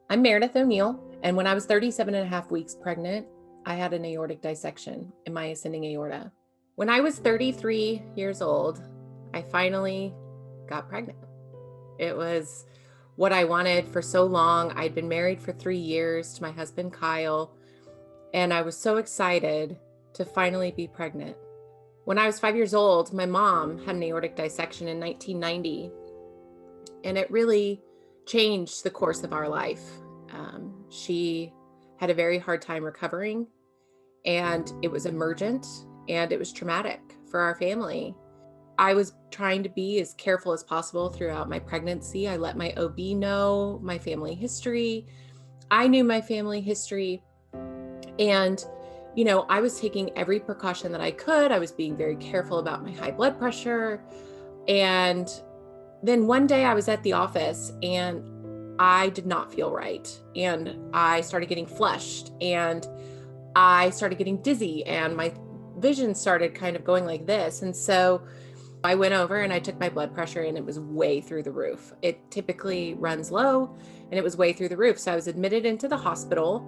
I'm Meredith O'Neal, and when I was 37 and a half weeks pregnant, I had an aortic dissection in my ascending aorta. When I was 33 years old, I finally got pregnant. It was what I wanted for so long. I'd been married for 3 years to my husband, Kyle, and I was so excited to finally be pregnant. When I was 5 years old, my mom had an aortic dissection in 1990, and it really changed the course of our life. She had a very hard time recovering, and it was emergent, and it was traumatic for our family. I was trying to be as careful as possible throughout my pregnancy. I let my OB know my family history. I knew my family history. And, I was taking every precaution that I could. I was being very careful about my high blood pressure. And then one day I was at the office and I did not feel right. And I started getting flushed and I started getting dizzy and my vision started kind of going like this. And so I went over and I took my blood pressure and it was way through the roof. It typically runs low and it was way through the roof. So I was admitted into the hospital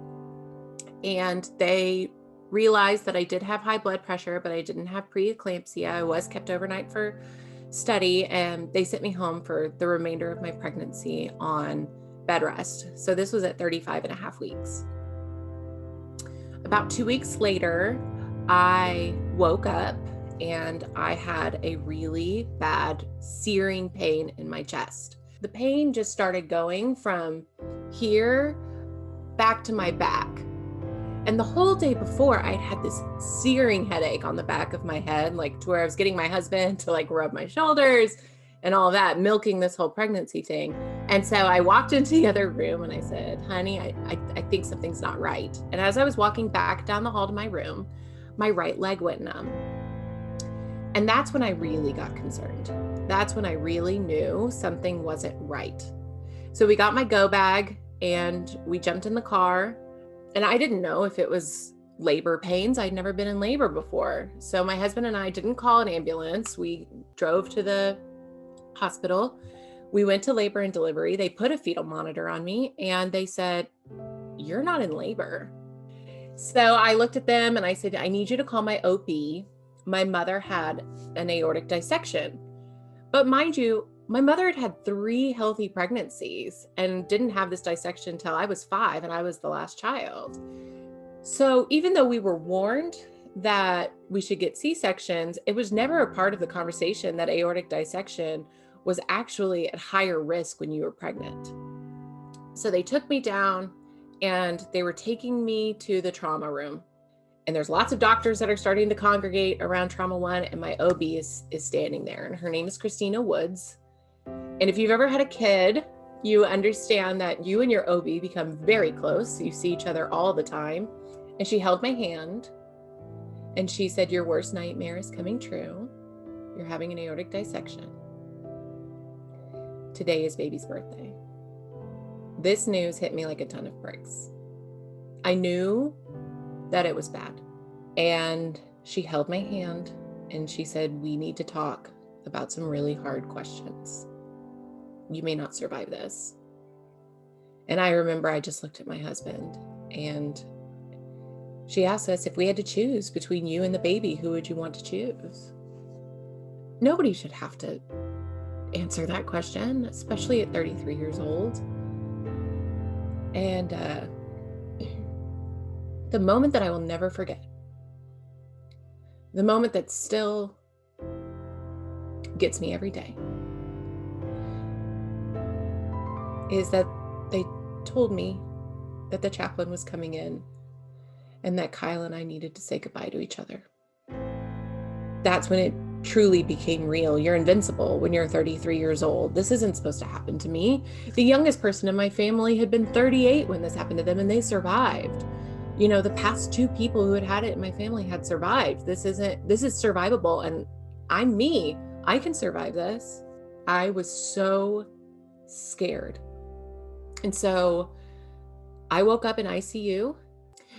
and they realized that I did have high blood pressure, but I didn't have preeclampsia. I was kept overnight for study and they sent me home for the remainder of my pregnancy on bed rest. So this was at 35 and a half weeks. About 2 weeks later, I woke up and I had a really bad searing pain in my chest. The pain just started going from here back to my back. And the whole day before, I'd had this searing headache on the back of my head, like to where I was getting my husband to rub my shoulders and all that, milking this whole pregnancy thing. And so I walked into the other room and I said, honey, I think something's not right. And as I was walking back down the hall to my room, my right leg went numb. And that's when I really got concerned. That's when I really knew something wasn't right. So we got my go bag and we jumped in the car. And I didn't know if it was labor pains. I'd never been in labor before. So my husband and I didn't call an ambulance. We drove to the hospital. We went to labor and delivery. They put a fetal monitor on me and they said, you're not in labor. So I looked at them and I said, I need you to call my OB. My mother had an aortic dissection. But mind you, my mother had had 3 healthy pregnancies and didn't have this dissection until I was 5 and I was the last child. So even though we were warned that we should get C-sections, it was never a part of the conversation that aortic dissection was actually at higher risk when you were pregnant. So they took me down and they were taking me to the trauma room. And there's lots of doctors that are starting to congregate around trauma 1 and my OB is standing there and her name is Christina Woods. And if you've ever had a kid, you understand that you and your OB become very close. You see each other all the time. And she held my hand and she said, your worst nightmare is coming true. You're having an aortic dissection. Today is baby's birthday. This news hit me like a ton of bricks. I knew that it was bad. And she held my hand and she said, we need to talk about some really hard questions. You may not survive this. And I remember I just looked at my husband and she asked us if we had to choose between you and the baby, who would you want to choose? Nobody should have to answer that question, especially at 33 years old. And the moment that I will never forget, the moment that still gets me every day, is that they told me that the chaplain was coming in and that Kyle and I needed to say goodbye to each other. That's when it truly became real. You're invincible when you're 33 years old. This isn't supposed to happen to me. The youngest person in my family had been 38 when this happened to them and they survived. The past 2 people who had it in my family had survived. This is survivable and I'm me. I can survive this. I was so scared. And so I woke up in ICU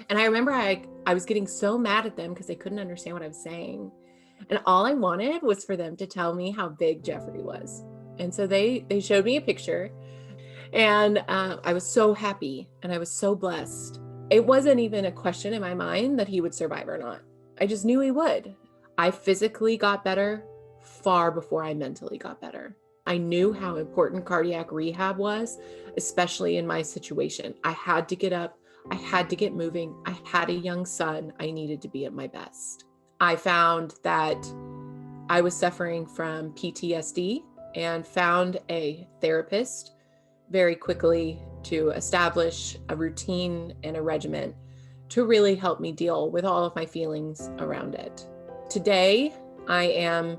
and I remember I was getting so mad at them because they couldn't understand what I was saying. And all I wanted was for them to tell me how big Jeffrey was. And so they showed me a picture And I was so happy and I was so blessed. It wasn't even a question in my mind that he would survive or not. I just knew he would. I physically got better far before I mentally got better. I knew how important cardiac rehab was, especially in my situation. I had to get up. I had to get moving. I had a young son. I needed to be at my best. I found that I was suffering from PTSD and found a therapist very quickly to establish a routine and a regimen to really help me deal with all of my feelings around it. Today, I am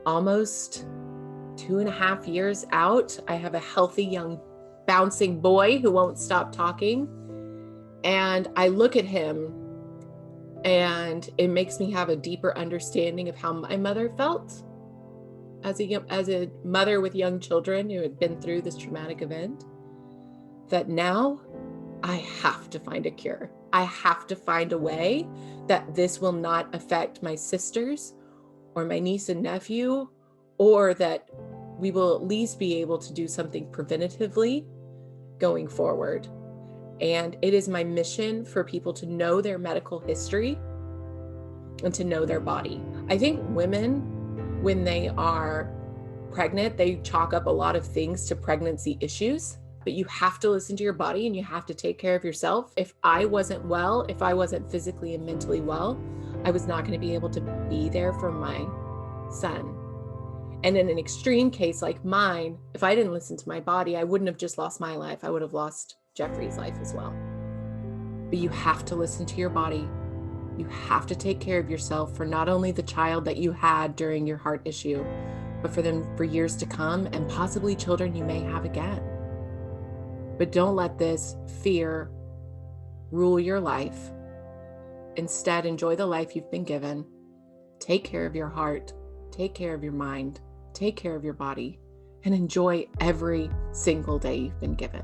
almost 2.5 years out. I have a healthy young bouncing boy who won't stop talking. And I look at him and it makes me have a deeper understanding of how my mother felt as a mother with young children who had been through this traumatic event, that now I have to find a cure. I have to find a way that this will not affect my sisters or my niece and nephew, or that we will at least be able to do something preventatively going forward. And it is my mission for people to know their medical history and to know their body. I think women, when they are pregnant, they chalk up a lot of things to pregnancy issues, but you have to listen to your body and you have to take care of yourself. If I wasn't well, if I wasn't physically and mentally well, I was not going to be able to be there for my son. And in an extreme case like mine, if I didn't listen to my body, I wouldn't have just lost my life. I would have lost Jeffrey's life as well. But you have to listen to your body. You have to take care of yourself for not only the child that you had during your heart issue, but for them for years to come and possibly children you may have again. But don't let this fear rule your life. Instead, enjoy the life you've been given. Take care of your heart. Take care of your mind. Take care of your body. And enjoy every single day you've been given.